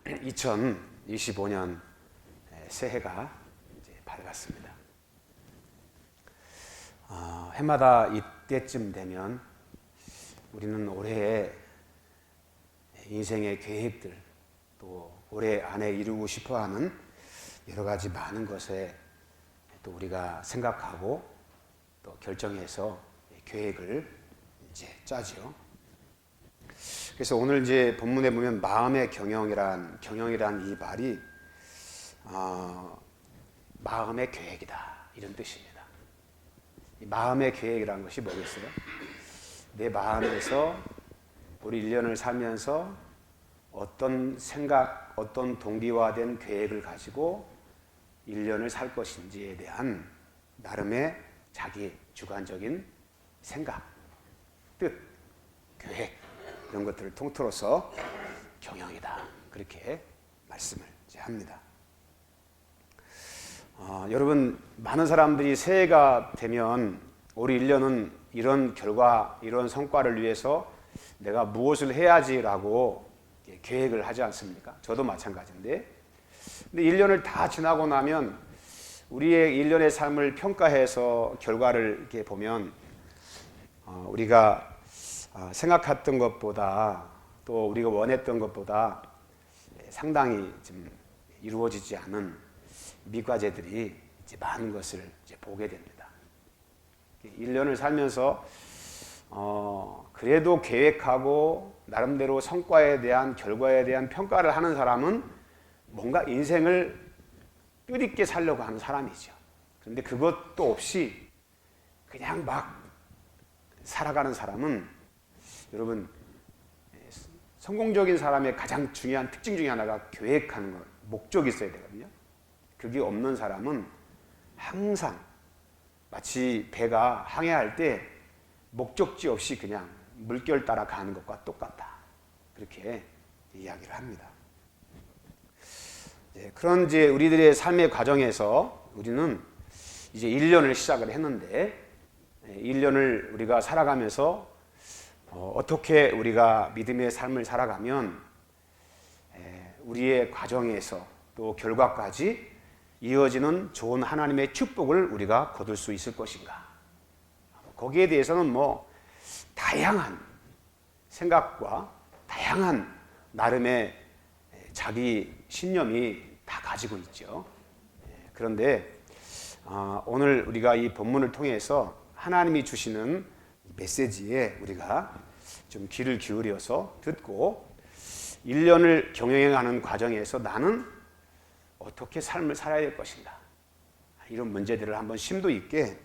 2025년 새해가 이제 밝았습니다. 해마다 이때쯤 되면 우리는 올해의 인생의 계획들, 또 올해 안에 이루고 싶어하는 여러 가지 많은 것에 또 우리가 생각하고 또 결정해서 계획을 이제 짜죠. 그래서 오늘 이제 본문에 보면 마음의 경영이란 이 말이 마음의 계획이다, 이런 뜻입니다. 이 마음의 계획이라는 것이 뭐겠어요? 내 마음에서 우리 1년을 살면서 어떤 생각, 어떤 동기화된 계획을 가지고 1년을 살 것인지에 대한 나름의 자기 주관적인 생각, 뜻, 계획, 이런 것들을 통틀어서 경영이다, 그렇게 말씀을 이제 합니다. 여러분, 많은 사람들이 새해가 되면 우리 1년은 이런 결과, 이런 성과를 위해서 내가 무엇을 해야지라고 계획을 하지 않습니까? 저도 마찬가지인데, 근데 1년을 다 지나고 나면 우리의 1년의 삶을 평가해서 결과를 이렇게 보면 우리가 생각했던 것보다 또 우리가 원했던 것보다 상당히 좀 이루어지지 않은 미과제들이 이제 많은 것을 이제 보게 됩니다. 1년을 살면서 그래도 계획하고 나름대로 성과에 대한, 결과에 대한 평가를 하는 사람은 뭔가 인생을 뜻있게 살려고 하는 사람이죠. 그런데 그것도 없이 그냥 막 살아가는 사람은, 여러분, 성공적인 사람의 가장 중요한 특징 중에 하나가 계획하는 것, 목적이 있어야 되거든요. 그게 없는 사람은 항상 마치 배가 항해할 때 목적지 없이 그냥 물결 따라 가는 것과 똑같다, 그렇게 이야기를 합니다. 그런 이제 우리들의 삶의 과정에서 우리는 이제 1년을 시작을 했는데, 1년을 우리가 살아가면서 어떻게 우리가 믿음의 삶을 살아가면 우리의 과정에서 또 결과까지 이어지는 좋은 하나님의 축복을 우리가 거둘 수 있을 것인가. 거기에 대해서는 뭐 다양한 생각과 다양한 나름의 자기 신념이 다 가지고 있죠. 그런데 오늘 우리가 이 본문을 통해서 하나님이 주시는 메시지에 우리가 좀 귀를 기울여서 듣고 1년을 경영해가는 과정에서 나는 어떻게 삶을 살아야 될 것인가, 이런 문제들을 한번 심도 있게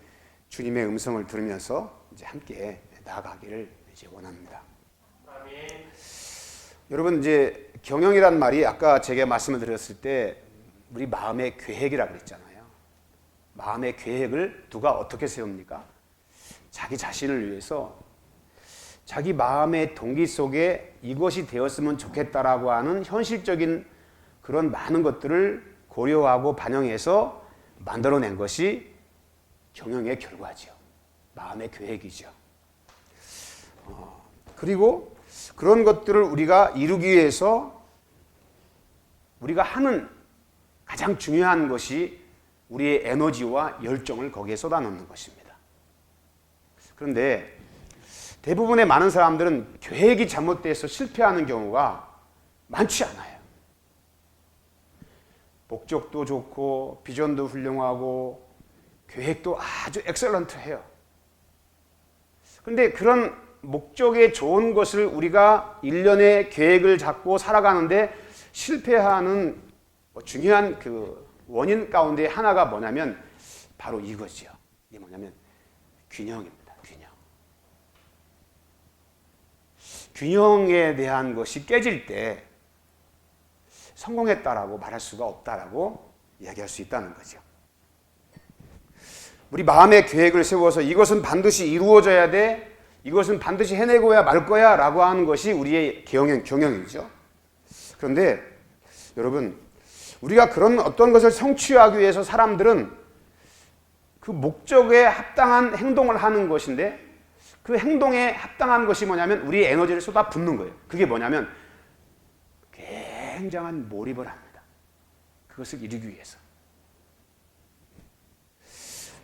주님의 음성을 들으면서 이제 함께 나아가기를 이제 원합니다. 아멘. 여러분, 이제 경영이란 말이 아까 제가 말씀을 드렸을 때 우리 마음의 계획이라고 그랬잖아요. 마음의 계획을 누가 어떻게 세웁니까? 자기 자신을 위해서 자기 마음의 동기 속에 이것이 되었으면 좋겠다라고 하는 현실적인 그런 많은 것들을 고려하고 반영해서 만들어낸 것이 경영의 결과죠. 마음의 계획이죠. 그리고 그런 것들을 우리가 이루기 위해서 우리가 하는 가장 중요한 것이 우리의 에너지와 열정을 거기에 쏟아넣는 것입니다. 그런데 대부분의 많은 사람들은 계획이 잘못돼서 실패하는 경우가 많지 않아요. 목적도 좋고 비전도 훌륭하고 계획도 아주 엑셀런트해요. 그런데 그런 목적에 좋은 것을 우리가 1년의 계획을 잡고 살아가는데 실패하는 중요한 그 원인 가운데 하나가 뭐냐면 바로 이거죠. 이게 뭐냐면 균형입니다. 균형에 대한 것이 깨질 때 성공했다라고 말할 수가 없다라고 이야기할 수 있다는 거죠. 우리 마음의 계획을 세워서 이것은 반드시 이루어져야 돼, 이것은 반드시 해내고야 말 거야 라고 하는 것이 우리의 경영이죠. 그런데 여러분, 우리가 그런 어떤 것을 성취하기 위해서 사람들은 그 목적에 합당한 행동을 하는 것인데, 그 행동에 합당한 것이 뭐냐면 우리의 에너지를 쏟아 붓는 거예요. 그게 뭐냐면 굉장한 몰입을 합니다. 그것을 이루기 위해서.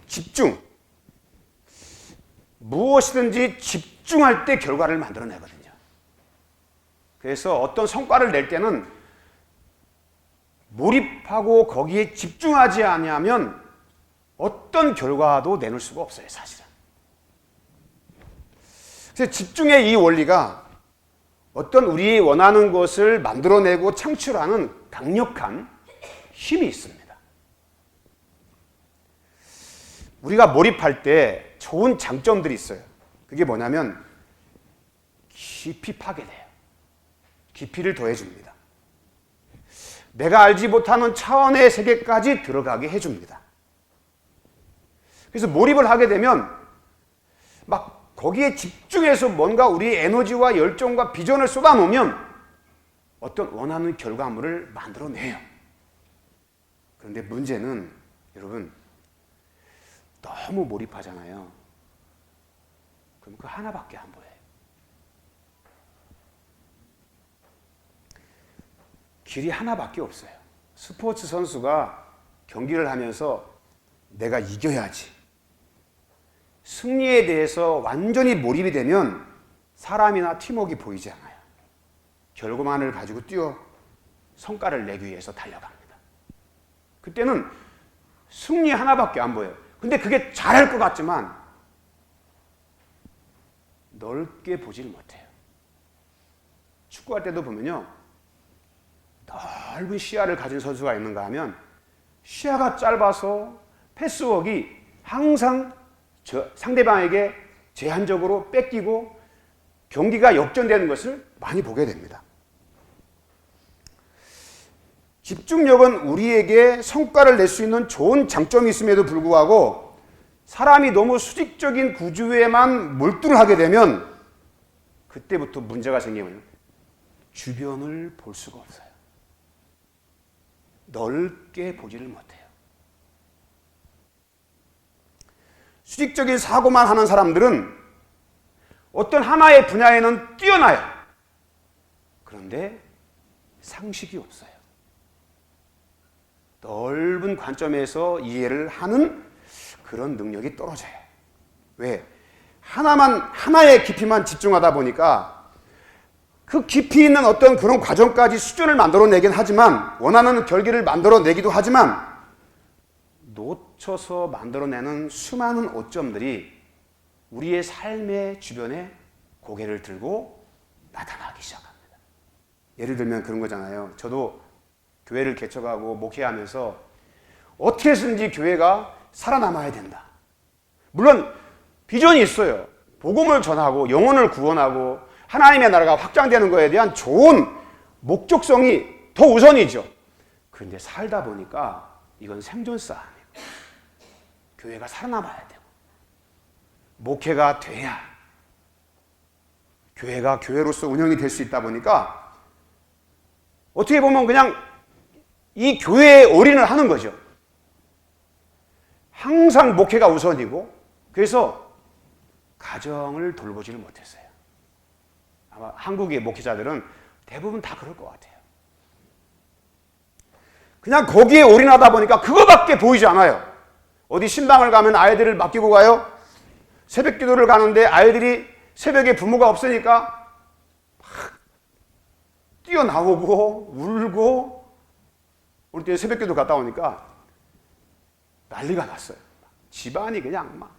집중. 무엇이든지 집중할 때 결과를 만들어내거든요. 그래서 어떤 성과를 낼 때는 몰입하고 거기에 집중하지 않으면 어떤 결과도 내놓을 수가 없어요, 사실은. 그래서 집중의 이 원리가 어떤 우리 원하는 것을 만들어내고 창출하는 강력한 힘이 있습니다. 우리가 몰입할 때 좋은 장점들이 있어요. 그게 뭐냐면 깊이 파괴돼요. 깊이를 더해줍니다. 내가 알지 못하는 차원의 세계까지 들어가게 해줍니다. 그래서 몰입을 하게 되면 막 거기에 집중해서 뭔가 우리의 에너지와 열정과 비전을 쏟아놓으면 어떤 원하는 결과물을 만들어내요. 그런데 문제는 여러분 너무 몰입하잖아요. 그럼 그 하나밖에 안 보여요. 길이 하나밖에 없어요. 스포츠 선수가 경기를 하면서 내가 이겨야지. 승리에 대해서 완전히 몰입이 되면 사람이나 팀워크가 보이지 않아요. 결과만을 가지고 뛰어 성과를 내기 위해서 달려갑니다. 그때는 승리 하나밖에 안 보여요. 근데 그게 잘할 것 같지만 넓게 보질 못해요. 축구할 때도 보면요. 넓은 시야를 가진 선수가 있는가 하면 시야가 짧아서 패스워크가 항상 상대방에게 제한적으로 뺏기고 경기가 역전되는 것을 많이 보게 됩니다. 집중력은 우리에게 성과를 낼 수 있는 좋은 장점이 있음에도 불구하고 사람이 너무 수직적인 구조에만 몰두를 하게 되면 그때부터 문제가 생기면 주변을 볼 수가 없어요. 넓게 보지를 못해요. 수직적인 사고만 하는 사람들은 어떤 하나의 분야에는 뛰어나요. 그런데 상식이 없어요. 넓은 관점에서 이해를 하는 그런 능력이 떨어져요. 왜? 하나의 깊이만 집중하다 보니까 그 깊이 있는 어떤 그런 과정까지 수준을 만들어내긴 하지만 원하는 결과를 만들어내기도 하지만 놓쳐서 만들어내는 수많은 오점들이 우리의 삶의 주변에 고개를 들고 나타나기 시작합니다. 예를 들면 그런 거잖아요. 저도 교회를 개척하고 목회하면서 어떻게 해서든지 교회가 살아남아야 된다. 물론 비전이 있어요. 복음을 전하고 영혼을 구원하고 하나님의 나라가 확장되는 것에 대한 좋은 목적성이 더 우선이죠. 그런데 살다 보니까 이건 생존 싸움이에요. 교회가 살아남아야 되고 목회가 돼야 교회가 교회로서 운영이 될 수 있다 보니까 어떻게 보면 그냥 이 교회에 올인을 하는 거죠. 항상 목회가 우선이고 그래서 가정을 돌보지를 못했어요. 아마 한국의 목회자들은 대부분 다 그럴 것 같아요. 그냥 거기에 올인하다 보니까 그거밖에 보이지 않아요. 어디 신방을 가면 아이들을 맡기고 가요. 새벽 기도를 가는데 아이들이 새벽에 부모가 없으니까 막 뛰어나오고 울고 우리 때 새벽 기도 갔다 오니까 난리가 났어요. 집안이 그냥 막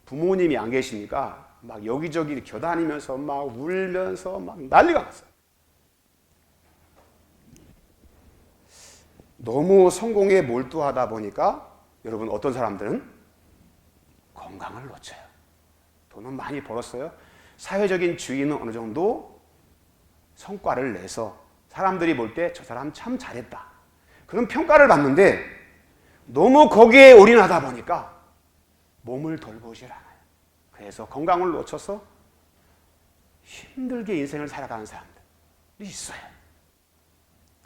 부모님이 안 계시니까 막 여기저기 겨다니면서 막 울면서 막 난리가 났어요. 너무 성공에 몰두하다 보니까 여러분 어떤 사람들은 건강을 놓쳐요. 돈은 많이 벌었어요. 사회적인 주의는 어느 정도 성과를 내서 사람들이 볼 때 저 사람 참 잘했다. 그런 평가를 받는데 너무 거기에 올인하다 보니까 몸을 돌보질 않아요. 그래서 건강을 놓쳐서 힘들게 인생을 살아가는 사람들이 있어요.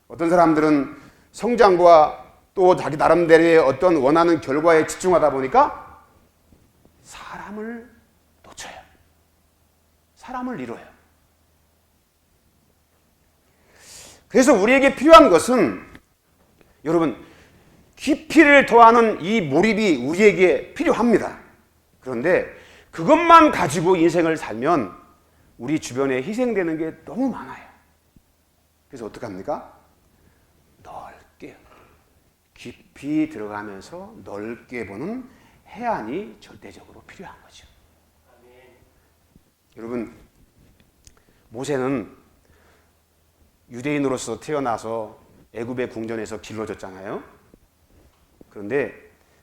어떤 사람들은 성장과 또 자기 나름대로의 어떤 원하는 결과에 집중하다 보니까 사람을 놓쳐요. 사람을 잃어요. 그래서 우리에게 필요한 것은 여러분 깊이를 더하는 이 몰입이 우리에게 필요합니다. 그런데 그것만 가지고 인생을 살면 우리 주변에 희생되는 게 너무 많아요. 그래서 어떻게 합니까? 넓게 깊이 들어가면서 넓게 보는 해안이 절대적으로 필요한 거죠. 여러분 모세는 유대인으로서 태어나서 애굽의 궁전에서 길러졌잖아요. 그런데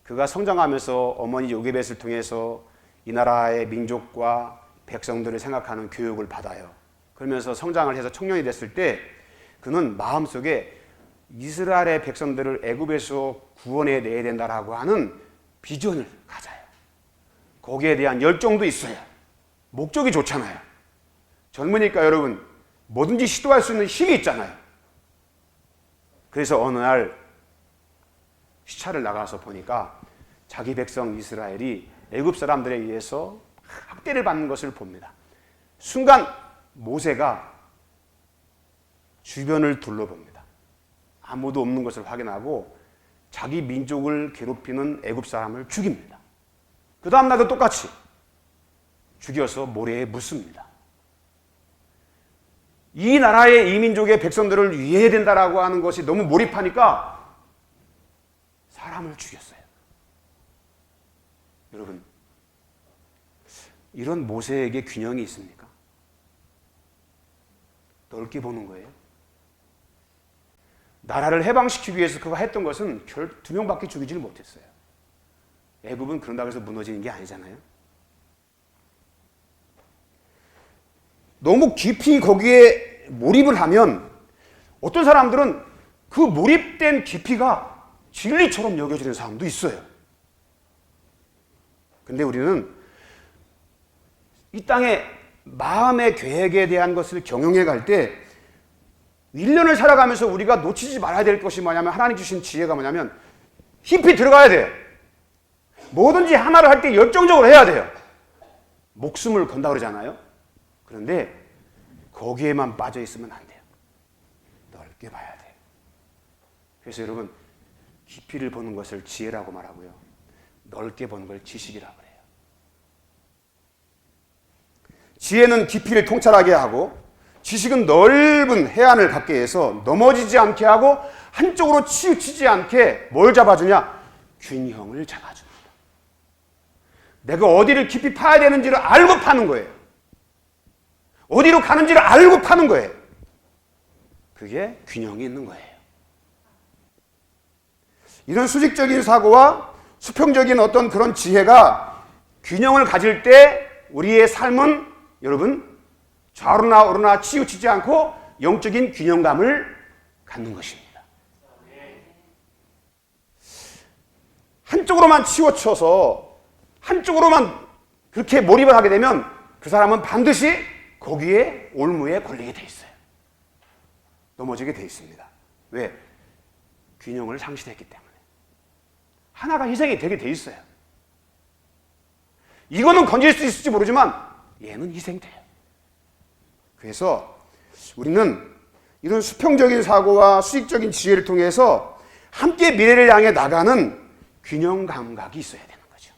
그가 성장하면서 어머니 요게벳을 통해서 이 나라의 민족과 백성들을 생각하는 교육을 받아요. 그러면서 성장을 해서 청년이 됐을 때 그는 마음속에 이스라엘의 백성들을 애굽에서 구원해 내야 된다라고 하는 비전을 가져요. 거기에 대한 열정도 있어요. 목적이 좋잖아요. 젊으니까 여러분 뭐든지 시도할 수 있는 힘이 있잖아요. 그래서 어느 날 시차를 나가서 보니까 자기 백성 이스라엘이 애굽 사람들에 의해서 학대를 받는 것을 봅니다. 순간 모세가 주변을 둘러봅니다. 아무도 없는 것을 확인하고 자기 민족을 괴롭히는 애굽 사람을 죽입니다. 그 다음 날도 똑같이 죽여서 모래에 묻습니다. 이 나라의 이 민족의 백성들을 위해야 된다라고 하는 것이 너무 몰입하니까 사람을 죽였어요. 여러분 이런 모세에게 균형이 있습니까? 넓게 보는 거예요. 나라를 해방시키기 위해서 그가 했던 것은 별 2명밖에 죽이지를 못했어요. 애굽은 그런다고 해서 무너지는 게 아니잖아요. 너무 깊이 거기에 몰입을 하면 어떤 사람들은 그 몰입된 깊이가 진리처럼 여겨지는 사람도 있어요. 근데 우리는 이 땅의 마음의 계획에 대한 것을 경영해 갈 때 1년을 살아가면서 우리가 놓치지 말아야 될 것이 뭐냐면 하나님 주신 지혜가 뭐냐면 깊이 들어가야 돼요. 뭐든지 하나를 할 때 열정적으로 해야 돼요. 목숨을 건다 그러잖아요. 그런데 거기에만 빠져 있으면 안 돼요. 넓게 봐야 돼요. 그래서 여러분 깊이를 보는 것을 지혜라고 말하고요. 넓게 보는 걸 지식이라고 해요. 지혜는 깊이를 통찰하게 하고 지식은 넓은 해안을 갖게 해서 넘어지지 않게 하고 한쪽으로 치우치지 않게 뭘 잡아주냐? 균형을 잡아줍니다. 내가 어디를 깊이 파야 되는지를 알고 파는 거예요. 어디로 가는지를 알고 파는 거예요. 그게 균형이 있는 거예요. 이런 수직적인 사고와 수평적인 어떤 그런 지혜가 균형을 가질 때 우리의 삶은 여러분 좌우나 우로나 치우치지 않고 영적인 균형감을 갖는 것입니다. 한쪽으로만 치우쳐서 한쪽으로만 그렇게 몰입을 하게 되면 그 사람은 반드시 거기에 올무에 걸리게 돼 있어요. 넘어지게 돼 있습니다. 왜? 균형을 상실했기 때문에. 하나가 희생이 되게 돼 있어요. 이거는 건질 수 있을지 모르지만 얘는 희생돼요. 그래서 우리는 이런 수평적인 사고와 수직적인 지혜를 통해서 함께 미래를 향해 나가는 균형 감각이 있어야 되는 거죠.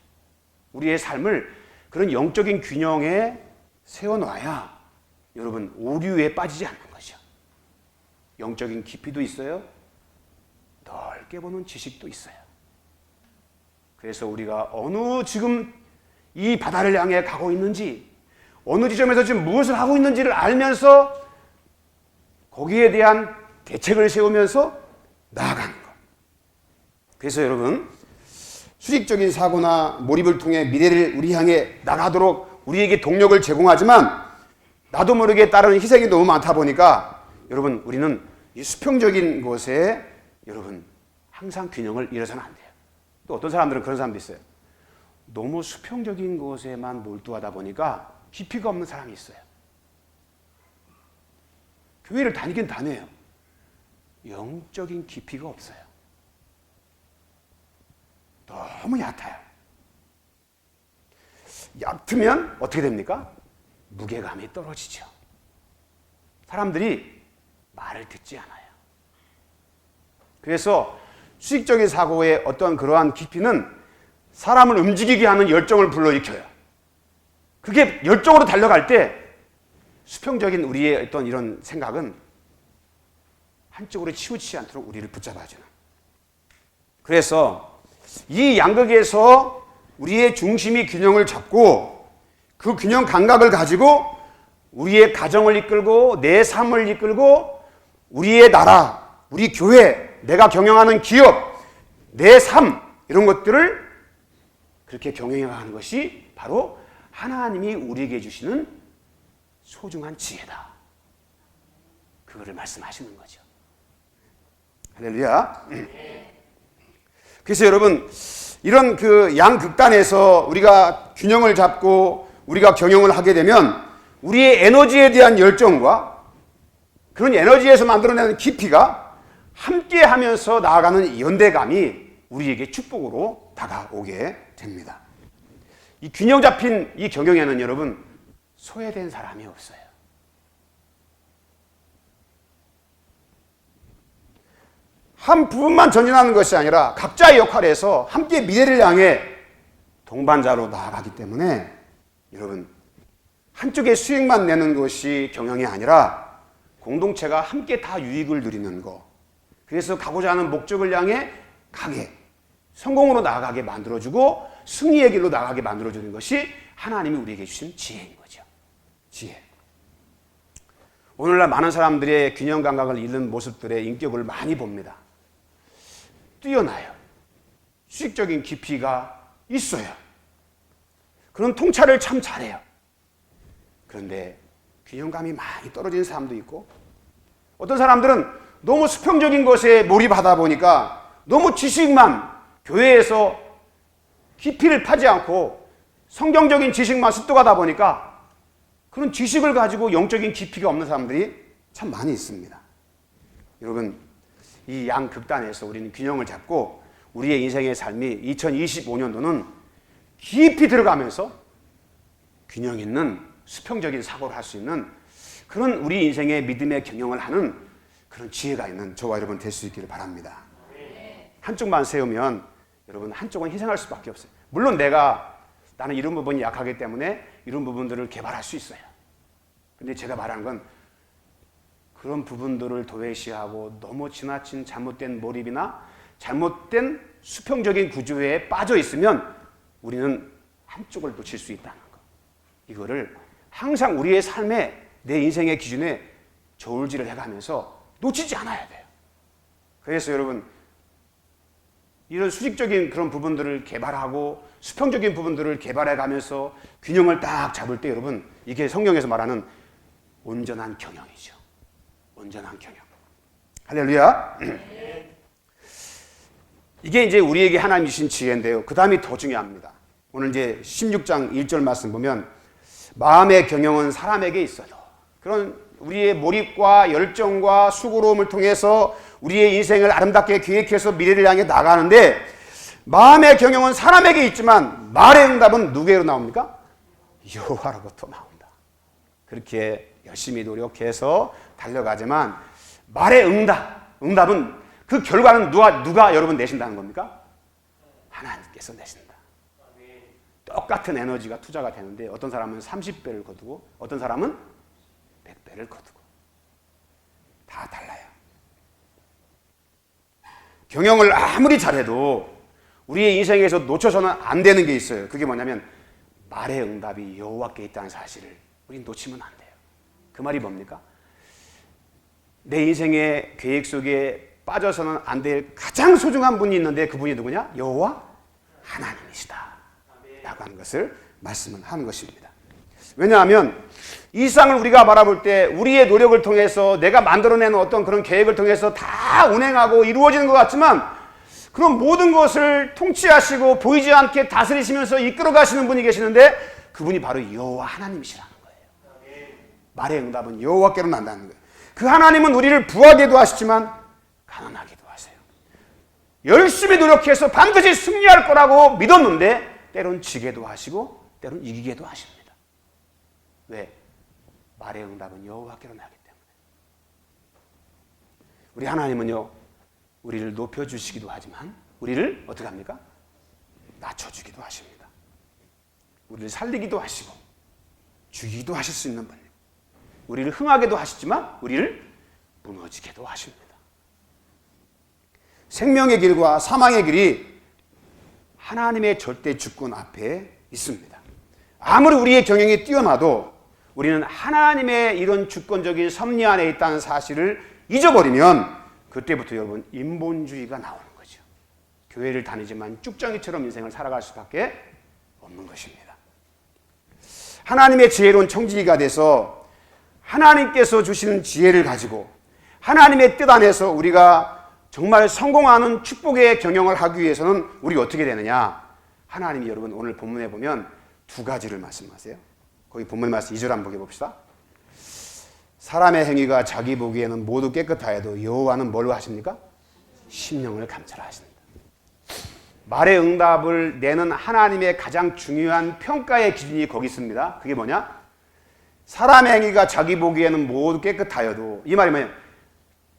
우리의 삶을 그런 영적인 균형에 세워놔야 여러분 오류에 빠지지 않는 거죠. 영적인 깊이도 있어요. 넓게 보는 지식도 있어요. 그래서 우리가 어느 지금 이 바다를 향해 가고 있는지 어느 지점에서 지금 무엇을 하고 있는지를 알면서 거기에 대한 대책을 세우면서 나아가는 것. 그래서 여러분 수직적인 사고나 몰입을 통해 미래를 우리 향해 나가도록 우리에게 동력을 제공하지만 나도 모르게 따르는 희생이 너무 많다 보니까 여러분 우리는 이 수평적인 것에 여러분 항상 균형을 잃어서는 안 돼요. 또 어떤 사람들은 그런 사람도 있어요. 너무 수평적인 것에만 몰두하다 보니까 깊이가 없는 사람이 있어요. 교회를 다니긴 다녀요. 영적인 깊이가 없어요. 너무 얕아요. 얕으면 어떻게 됩니까? 무게감이 떨어지죠. 사람들이 말을 듣지 않아요. 그래서 수직적인 사고의 어떤 그러한 깊이는 사람을 움직이게 하는 열정을 불러일으켜요. 그게 열정으로 달려갈 때 수평적인 우리의 어떤 이런 생각은 한쪽으로 치우치지 않도록 우리를 붙잡아주는. 그래서 이 양극에서 우리의 중심이 균형을 잡고 그 균형 감각을 가지고 우리의 가정을 이끌고 내 삶을 이끌고 우리의 나라, 우리 교회, 내가 경영하는 기업, 내 삶 이런 것들을 그렇게 경영해가는 것이 바로 하나님이 우리에게 주시는 소중한 지혜다. 그거를 말씀하시는 거죠. 할렐루야. 그래서 여러분 이런 그 양극단에서 우리가 균형을 잡고 우리가 경영을 하게 되면 우리의 에너지에 대한 열정과 그런 에너지에서 만들어내는 깊이가 함께 하면서 나아가는 연대감이 우리에게 축복으로 다가오게 됩니다. 이 균형 잡힌 이 경영에는 여러분 소외된 사람이 없어요. 한 부분만 전진하는 것이 아니라 각자의 역할에서 함께 미래를 향해 동반자로 나아가기 때문에 여러분 한쪽의 수익만 내는 것이 경영이 아니라 공동체가 함께 다 유익을 누리는 것, 그래서 가고자 하는 목적을 향해 가게 성공으로 나아가게 만들어주고 승리의 길로 나아가게 만들어주는 것이 하나님이 우리에게 주신 지혜인 거죠. 지혜. 오늘날 많은 사람들의 균형 감각을 잃는 모습들의 인격을 많이 봅니다. 뛰어나요. 수직적인 깊이가 있어요. 그런 통찰을 참 잘해요. 그런데 균형감이 많이 떨어지는 사람도 있고 어떤 사람들은 너무 수평적인 것에 몰입하다 보니까 너무 지식만 교회에서 깊이를 파지 않고 성경적인 지식만 습득하다 보니까 그런 지식을 가지고 영적인 깊이가 없는 사람들이 참 많이 있습니다. 여러분 이 양극단에서 우리는 균형을 잡고 우리의 인생의 삶이 2025년도는 깊이 들어가면서 균형 있는 수평적인 사고를 할 수 있는 그런 우리 인생의 믿음의 경영을 하는 그런 지혜가 있는 저와 여러분 될 수 있기를 바랍니다. 한쪽만 세우면 여러분 한쪽은 희생할 수밖에 없어요. 물론 나는 이런 부분이 약하기 때문에 이런 부분들을 개발할 수 있어요. 근데 제가 말하는 건 그런 부분들을 도외시하고 너무 지나친 잘못된 몰입이나 잘못된 수평적인 구조에 빠져 있으면 우리는 한쪽을 놓칠 수 있다는 거. 이거를 항상 우리의 삶에 내 인생의 기준에 저울질을 해가면서 놓치지 않아야 돼요. 그래서 여러분 이런 수직적인 그런 부분들을 개발하고 수평적인 부분들을 개발해가면서 균형을 딱 잡을 때 여러분 이게 성경에서 말하는 온전한 경영이죠. 온전한 경영. 할렐루야. 이게 이제 우리에게 하나님이 주신 지혜인데요. 그 다음이 더 중요합니다. 오늘 이제 16장 1절 말씀 보면 마음의 경영은 사람에게 있어도 그런 우리의 몰입과 열정과 수고로움을 통해서 우리의 인생을 아름답게 계획해서 미래를 향해 나가는데 마음의 경영은 사람에게 있지만 말의 응답은 누구에게로 나옵니까? 여호와로부터 나온다. 그렇게 열심히 노력해서 달려가지만 말의 응답은 그 결과는 누가 여러분 내신다는 겁니까? 하나님께서 내신다. 똑같은 에너지가 투자가 되는데 어떤 사람은 30배를 거두고 어떤 사람은 100배를 거두고 다 달라요. 경영을 아무리 잘해도 우리의 인생에서 놓쳐서는 안 되는 게 있어요. 그게 뭐냐면 말의 응답이 여호와께 있다는 사실을 우린 놓치면 안 돼요. 그 말이 뭡니까? 내 인생의 계획 속에 빠져서는 안 될 가장 소중한 분이 있는데 그분이 누구냐? 여호와 하나님이시다 라고 하는 것을 말씀을 하는 것입니다. 왜냐하면 이 세상을 우리가 바라볼 때 우리의 노력을 통해서 내가 만들어내는 어떤 그런 계획을 통해서 다 운행하고 이루어지는 것 같지만 그런 모든 것을 통치하시고 보이지 않게 다스리시면서 이끌어 가시는 분이 계시는데 그분이 바로 여호와 하나님이시라는 거예요. 말의 응답은 여호와께로 난다는 거예요. 그 하나님은 우리를 부하게도 하시지만 가난하게도 하세요. 열심히 노력해서 반드시 승리할 거라고 믿었는데 때론 지게도 하시고 때론 이기게도 하십니다. 왜? 말의 응답은 여호와께로 나기 때문에. 우리 하나님은요, 우리를 높여주시기도 하지만 우리를 어떻게 합니까? 낮춰주기도 하십니다. 우리를 살리기도 하시고 죽이기도 하실 수 있는 분이에요. 우리를 흥하게도 하시지만 우리를 무너지게도 하십니다. 생명의 길과 사망의 길이 하나님의 절대 주권 앞에 있습니다. 아무리 우리의 경영이 뛰어나도 우리는 하나님의 이런 주권적인 섭리 안에 있다는 사실을 잊어버리면 그때부터 여러분 인본주의가 나오는 거죠. 교회를 다니지만 쭉정이처럼 인생을 살아갈 수밖에 없는 것입니다. 하나님의 지혜로운 청지기가 돼서 하나님께서 주시는 지혜를 가지고 하나님의 뜻 안에서 우리가 정말 성공하는 축복의 경영을 하기 위해서는 우리가 어떻게 되느냐? 하나님이 여러분 오늘 본문에 보면 두 가지를 말씀하세요. 거기 본문 말씀 2절 한번 보게 봅시다. 사람의 행위가 자기 보기에는 모두 깨끗하여도 여호와는 뭘로 하십니까? 심령을 감찰하십니다. 말의 응답을 내는 하나님의 가장 중요한 평가의 기준이 거기 있습니다. 그게 뭐냐? 사람의 행위가 자기 보기에는 모두 깨끗하여도, 이 말이 뭐예요?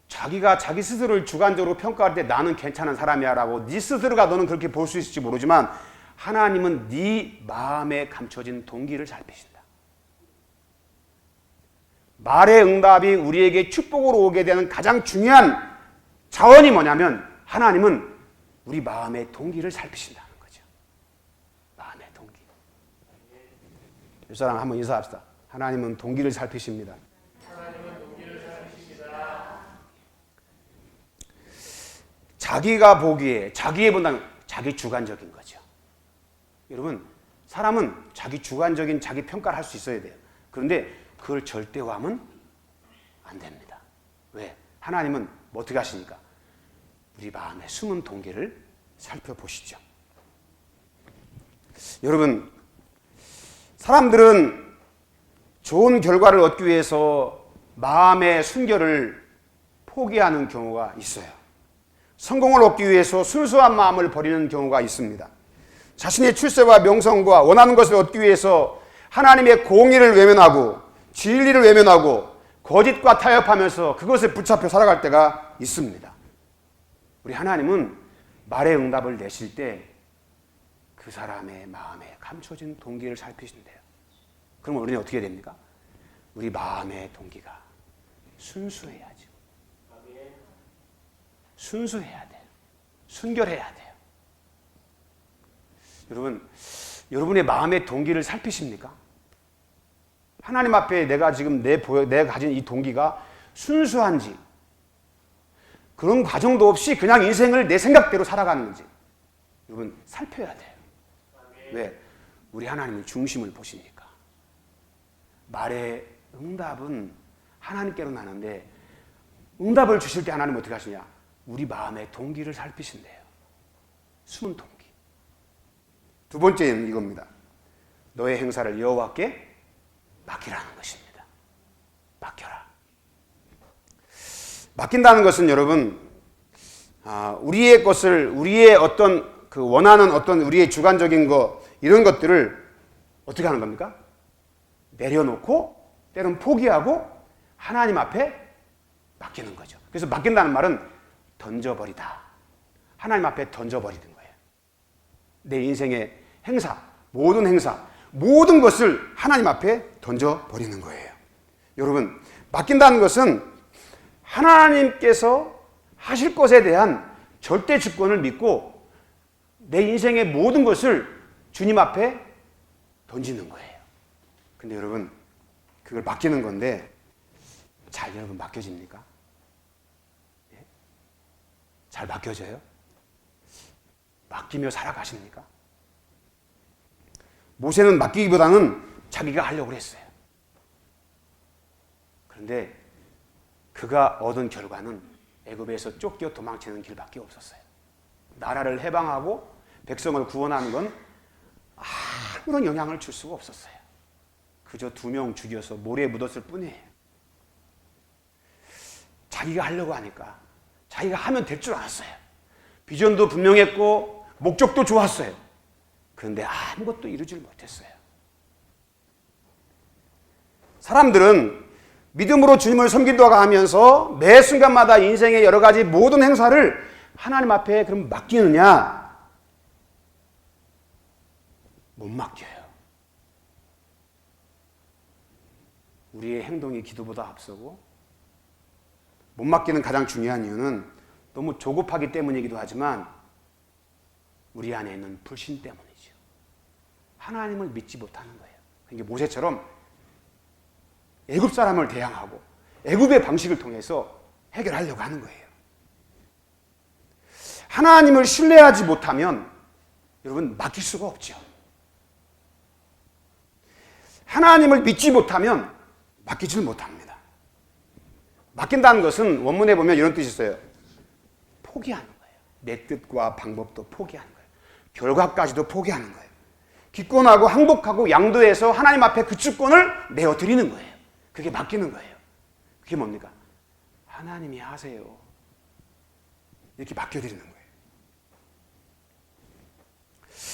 자기가 자기 스스로를 주관적으로 평가할 때 나는 괜찮은 사람이야 라고 네 스스로가 너는 그렇게 볼 수 있을지 모르지만 하나님은 네 마음에 감춰진 동기를 살피신다. 말의 응답이 우리에게 축복으로 오게 되는 가장 중요한 자원이 뭐냐면 하나님은 우리 마음의 동기를 살피신다는 거죠. 마음의 동기. 이 사람 한번 인사합시다. 하나님은 동기를 살피십니다. 자기가 보기에, 자기의 본다면 자기 주관적인 거죠. 여러분, 사람은 자기 주관적인 자기 평가를 할 수 있어야 돼요. 그런데 그걸 절대화하면 안 됩니다. 왜? 하나님은 뭐 어떻게 하시니까? 우리 마음의 숨은 동기를 살펴보시죠. 여러분, 사람들은 좋은 결과를 얻기 위해서 마음의 순결을 포기하는 경우가 있어요. 성공을 얻기 위해서 순수한 마음을 버리는 경우가 있습니다. 자신의 출세와 명성과 원하는 것을 얻기 위해서 하나님의 공의를 외면하고 진리를 외면하고 거짓과 타협하면서 그것에 붙잡혀 살아갈 때가 있습니다. 우리 하나님은 말의 응답을 내실 때 그 사람의 마음에 감춰진 동기를 살피신대요. 그럼 우리는 어떻게 됩니까? 우리 마음의 동기가 순수해야죠. 순수해야 돼요. 순결해야 돼요. 여러분, 여러분의 마음의 동기를 살피십니까? 하나님 앞에 내가 지금 내가 가진 이 동기가 순수한지, 그런 과정도 없이 그냥 인생을 내 생각대로 살아가는지 여러분 살펴야 돼요. 왜? 우리 하나님은 중심을 보시니까. 말의 응답은 하나님께로 나는데 응답을 주실 때 하나님은 어떻게 하시냐? 우리 마음의 동기를 살피신대요. 숨은 동기. 두 번째는 이겁니다. 너의 행사를 여호와께 맡기라는 것입니다. 맡겨라. 맡긴다는 것은 여러분, 우리의 것을, 우리의 어떤 그 원하는 어떤 우리의 주관적인 것, 이런 것들을 어떻게 하는 겁니까? 내려놓고 때론 포기하고 하나님 앞에 맡기는 거죠. 그래서 맡긴다는 말은 던져버리다. 하나님 앞에 던져버리는 거예요. 내 인생의 행사, 모든 것을 하나님 앞에 던져버리는 거예요. 여러분, 맡긴다는 것은 하나님께서 하실 것에 대한 절대 주권을 믿고 내 인생의 모든 것을 주님 앞에 던지는 거예요. 근데 여러분, 그걸 맡기는 건데 잘 여러분 맡겨집니까? 예? 잘 맡겨져요? 맡기며 살아가십니까? 모세는 맡기기보다는 자기가 하려고 했어요. 그런데 그가 얻은 결과는 애굽에서 쫓겨 도망치는 길밖에 없었어요. 나라를 해방하고 백성을 구원하는 건 아무런 영향을 줄 수가 없었어요. 그저 2명 죽여서 모래에 묻었을 뿐이에요. 자기가 하려고 하니까 자기가 하면 될 줄 알았어요. 비전도 분명했고 목적도 좋았어요. 그런데 아무것도 이루질 못했어요. 사람들은 믿음으로 주님을 섬기도록 하면서 매 순간마다 인생의 여러 가지 모든 행사를 하나님 앞에 그럼 맡기느냐? 못 맡겨요. 우리의 행동이 기도보다 앞서고, 못 맡기는 가장 중요한 이유는 너무 조급하기 때문이기도 하지만 우리 안에 있는 불신 때문이죠. 하나님을 믿지 못하는 거예요. 그러니까 모세처럼 애굽 사람을 대항하고 애굽의 방식을 통해서 해결하려고 하는 거예요. 하나님을 신뢰하지 못하면 여러분 맡길 수가 없죠. 하나님을 믿지 못하면 맡기지를 못합니다. 맡긴다는 것은 원문에 보면 이런 뜻이 있어요. 포기하는 거예요. 내 뜻과 방법도 포기하는 거예요. 결과까지도 포기하는 거예요. 기권하고 항복하고 양도해서 하나님 앞에 그 주권을 내어드리는 거예요. 그게 맡기는 거예요. 그게 뭡니까? 하나님이 하세요. 이렇게 맡겨드리는 거예요.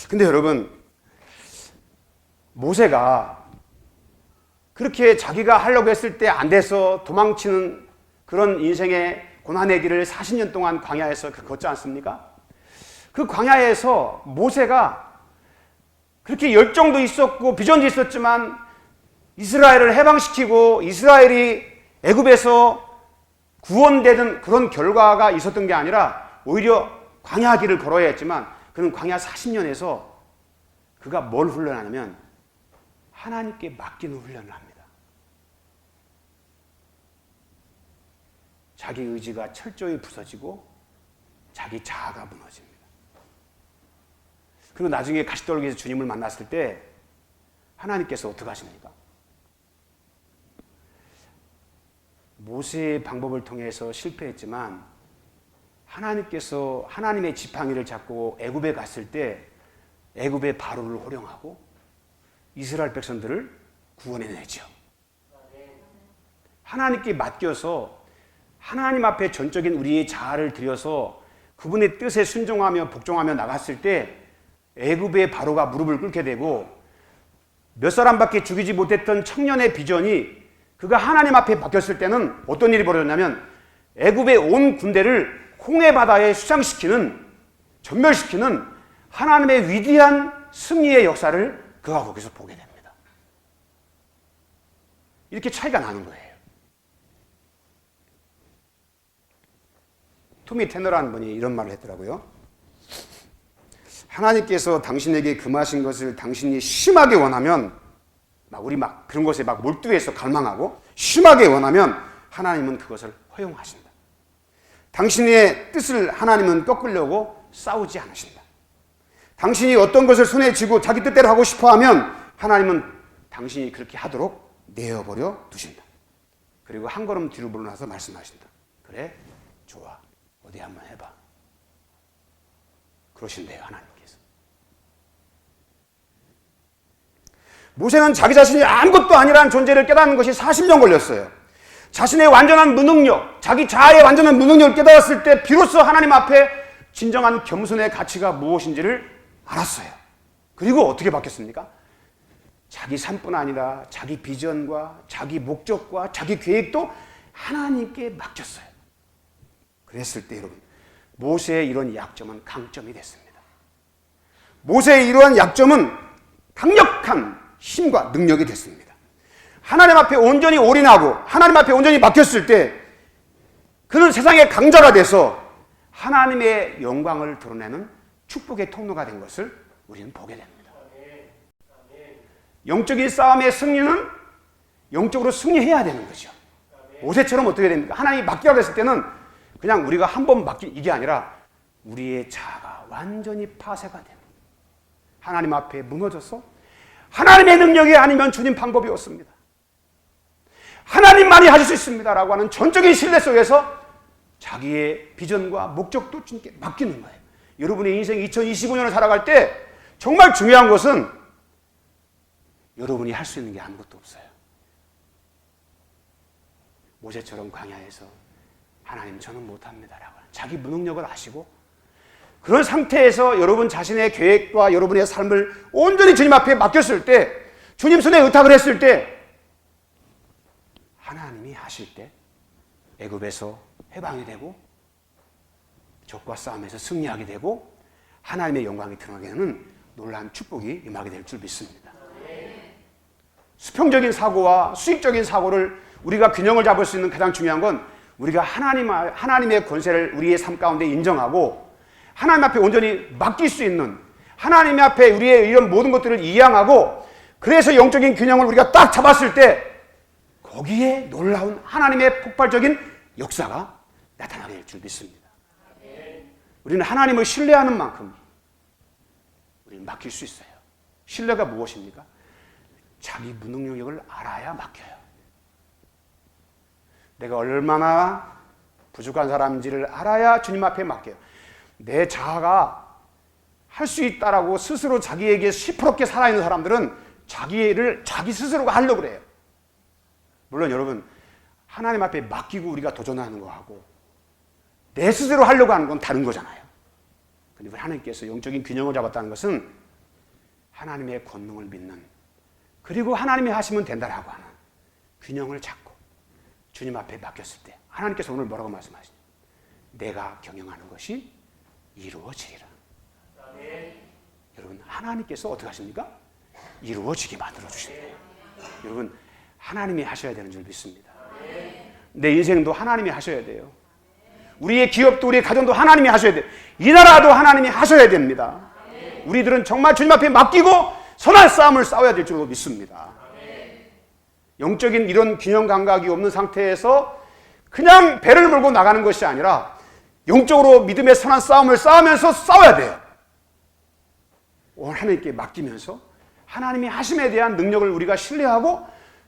근데 여러분, 모세가 그렇게 자기가 하려고 했을 때 안 돼서 도망치는 그런 인생의 고난의 길을 40년 동안 광야에서 걷지 않습니까? 그 광야에서 모세가 그렇게 열정도 있었고 비전도 있었지만 이스라엘을 해방시키고 이스라엘이 애굽에서 구원되는 그런 결과가 있었던 게 아니라 오히려 광야 길을 걸어야 했지만 그는 광야 40년에서 그가 뭘 훈련하냐면 하나님께 맡기는 훈련을 합니다. 자기 의지가 철저히 부서지고 자기 자아가 무너집니다. 그리고 나중에 가시떨기에서 주님을 만났을 때 하나님께서 어떻게 하십니까? 모세의 방법을 통해서 실패했지만 하나님께서 하나님의 지팡이를 잡고 애굽에 갔을 때 애굽의 바로를 호령하고 이스라엘 백성들을 구원해내죠. 하나님께 맡겨서 하나님 앞에 전적인 우리의 자아를 들여서 그분의 뜻에 순종하며 복종하며 나갔을 때 애굽의 바로가 무릎을 꿇게 되고 몇 사람밖에 죽이지 못했던 청년의 비전이 그가 하나님 앞에 맡겼을 때는 어떤 일이 벌어졌냐면 애굽의 온 군대를 홍해 바다에 수장시키는, 전멸시키는 하나님의 위대한 승리의 역사를 그가 거기서 보게 됩니다. 이렇게 차이가 나는 거예요. 토미 테너라는 분이 이런 말을 했더라고요. 하나님께서 당신에게 금하신 것을 당신이 심하게 원하면 우리 그런 것에 몰두해서 갈망하고 심하게 원하면 하나님은 그것을 허용하신다. 당신의 뜻을 하나님은 꺾으려고 싸우지 않으신다. 당신이 어떤 것을 손에 쥐고 자기 뜻대로 하고 싶어하면 하나님은 당신이 그렇게 하도록 내어버려 두신다. 그리고 한 걸음 뒤로 물러나서 말씀하신다. 그래, 좋아, 어디 한번 해봐. 그러신대요, 하나님께서. 모세는 자기 자신이 아무것도 아니라는 존재를 깨닫는 것이 40년 걸렸어요. 자신의 완전한 무능력, 자기 자아의 완전한 무능력을 깨달았을 때 비로소 하나님 앞에 진정한 겸손의 가치가 무엇인지를 알았어요. 그리고 어떻게 바뀌었습니까? 자기 삶뿐 아니라 자기 비전과 자기 목적과 자기 계획도 하나님께 맡겼어요. 그랬을 때 여러분, 모세의 이런 약점은 강점이 됐습니다. 모세의 이러한 약점은 강력한 힘과 능력이 됐습니다. 하나님 앞에 온전히 올인하고 하나님 앞에 온전히 맡겼을 때 그는 세상의 강자가 돼서 하나님의 영광을 드러내는 축복의 통로가 된 것을 우리는 보게 됩니다. 영적인 싸움의 승리는 영적으로 승리해야 되는 거죠. 모세처럼 어떻게 됩니까? 하나님이 맡기라고 했을 때는 그냥 우리가 한 번 맡긴 이게 아니라 우리의 자아가 완전히 파쇄가 됩니다. 하나님 앞에 무너져서 하나님의 능력이 아니면 주님 방법이 없습니다. 하나님만이 하실 수 있습니다 라고 하는 전적인 신뢰 속에서 자기의 비전과 목적도 주님께 맡기는 거예요. 여러분의 인생 2025년을 살아갈 때 정말 중요한 것은 여러분이 할 수 있는 게 아무것도 없어요. 모세처럼 광야에서 하나님 저는 못합니다 라고 하는 자기 무능력을 아시고 그런 상태에서 여러분 자신의 계획과 여러분의 삶을 온전히 주님 앞에 맡겼을 때 주님 손에 의탁을 했을 때 하나님이 하실 때 애굽에서 해방이 되고 적과 싸움에서 승리하게 되고 하나님의 영광이 드러나게 되는 놀라운 축복이 임하게 될 줄 믿습니다. 수평적인 사고와 수직적인 사고를 우리가 균형을 잡을 수 있는 가장 중요한 건 우리가 하나님의 권세를 우리의 삶 가운데 인정하고 하나님 앞에 온전히 맡길 수 있는, 하나님 앞에 우리의 이런 모든 것들을 이양하고, 그래서 영적인 균형을 우리가 딱 잡았을 때 거기에 놀라운 하나님의 폭발적인 역사가 나타나게 될 줄 믿습니다. 우리는 하나님을 신뢰하는 만큼 우리는 맡길 수 있어요. 신뢰가 무엇입니까? 자기 무능력을 알아야 맡겨요. 내가 얼마나 부족한 사람인지를 알아야 주님 앞에 맡겨요. 내 자아가 할 수 있다라고 스스로 자기에게 시퍼렇게 살아있는 사람들은 자기 스스로가 하려고 그래요. 물론 여러분, 하나님 앞에 맡기고 우리가 도전하는 거하고 내 스스로 하려고 하는 건 다른 거잖아요. 그런데 하나님께서 영적인 균형을 잡았다는 것은 하나님의 권능을 믿는, 그리고 하나님이 하시면 된다라고 하는 균형을 잡고 주님 앞에 맡겼을 때 하나님께서 오늘 뭐라고 말씀하시냐? 내가 경영하는 것이 이루어지리라. 여러분, 하나님께서 어떻게 하십니까? 이루어지게 만들어 주신다. 여러분, 하나님이 하셔야 되는 줄 믿습니다. 내 인생도 하나님이 하셔야 돼요. 우리의 기업도 우리의 가정도 하나님이 하셔야 돼요. 이 나라도 하나님이 하셔야 됩니다. 우리들은 정말 주님 앞에 맡기고 선한 싸움을 싸워야 될 줄로 믿습니다. 영적인 이런 균형 감각이 없는 상태에서 그냥 배를 몰고 나가는 것이 아니라 영적으로 믿음의 선한 싸움을 싸우면서 싸워야 돼요. 하나님께 맡기면서 하나님이 하심에 대한 능력을 우리가 신뢰하고,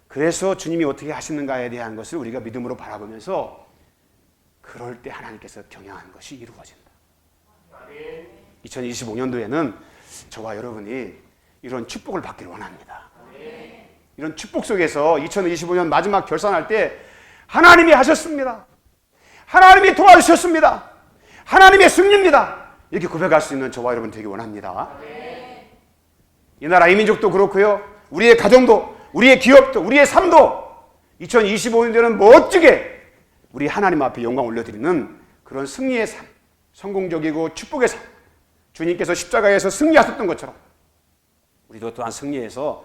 그래서 주님이 어떻게 하시는가에 대한 것을 우리가 믿음으로 바라보면서 그럴 때 하나님께서 경영하는 것이 이루어진다. 2025년도에는 저와 여러분이 이런 축복을 받기를 원합니다. 이런 축복 속에서 2025년 마지막 결산할 때 하나님이 하셨습니다. 하나님이 도와주셨습니다. 하나님의 승리입니다. 이렇게 고백할 수 있는 저와 여러분 되기 원합니다. 이 나라 이민족도 그렇고요. 우리의 가정도, 우리의 기업도, 우리의 삶도 2025년에는 멋지게 우리 하나님 앞에 영광 올려드리는 그런 승리의 삶, 성공적이고 축복의 삶, 주님께서 십자가에서 승리하셨던 것처럼 우리도 또한 승리해서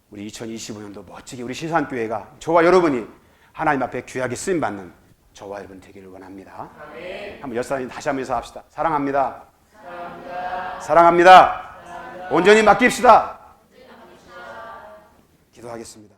우리 2025년도 멋지게 우리 시산교회가, 저와 여러분이 하나님 앞에 귀하게 쓰임받는 저와 여러분 되기를 원합니다. 한번 열사님 다시 한번 인사합시다. 사랑합니다. 사랑합니다. 온전히 맡깁시다. 기도하겠습니다.